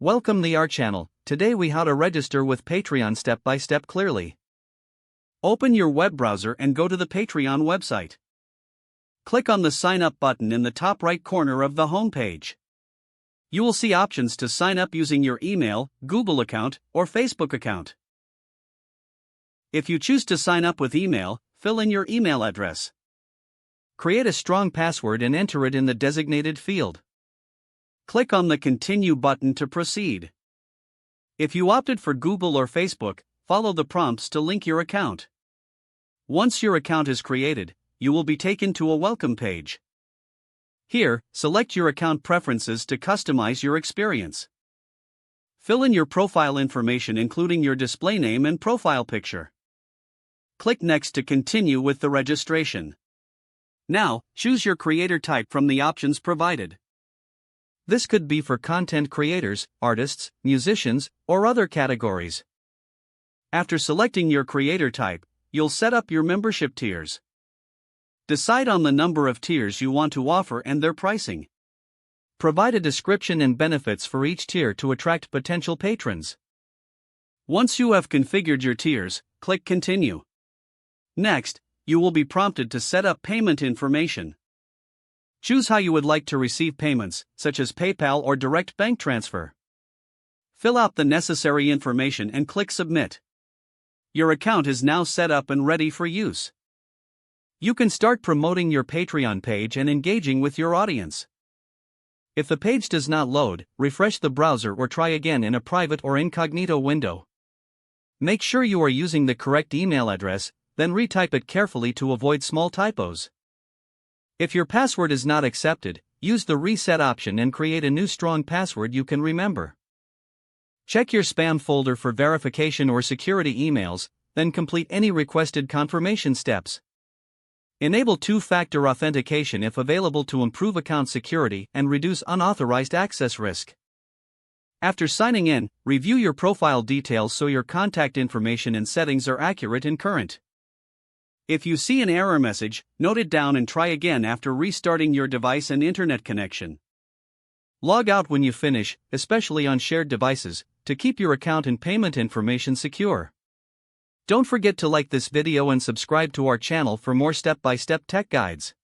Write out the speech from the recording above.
Welcome to our channel. Today we how to register with Patreon step by step clearly. Open your web browser and go to the Patreon website. Click on the sign up button in the top right corner of the home page. You will see options to sign up using your email, Google account, or Facebook account. If you choose to sign up with email, fill in your email address. Create a strong password and enter it in the designated field. Click on the Continue button to proceed. If you opted for Google or Facebook, follow the prompts to link your account. Once your account is created, you will be taken to a welcome page. Here, select your account preferences to customize your experience. Fill in your profile information including your display name and profile picture. Click Next to continue with the registration. Now, choose your creator type from the options provided. This could be for content creators, artists, musicians, or other categories. After selecting your creator type, you'll set up your membership tiers. Decide on the number of tiers you want to offer and their pricing. Provide a description and benefits for each tier to attract potential patrons. Once you have configured your tiers, click Continue. Next, you will be prompted to set up payment information. Choose how you would like to receive payments, such as PayPal or direct bank transfer. Fill out the necessary information and click Submit. Your account is now set up and ready for use. You can start promoting your Patreon page and engaging with your audience. If the page does not load, refresh the browser or try again in a private or incognito window. Make sure you are using the correct email address, then retype it carefully to avoid small typos. If your password is not accepted, use the reset option and create a new strong password you can remember. Check your spam folder for verification or security emails, then complete any requested confirmation steps. Enable two-factor authentication if available to improve account security and reduce unauthorized access risk. After signing in, review your profile details so your contact information and settings are accurate and current. If you see an error message, note it down and try again after restarting your device and internet connection. Log out when you finish, especially on shared devices, to keep your account and payment information secure. Don't forget to like this video and subscribe to our channel for more step-by-step tech guides.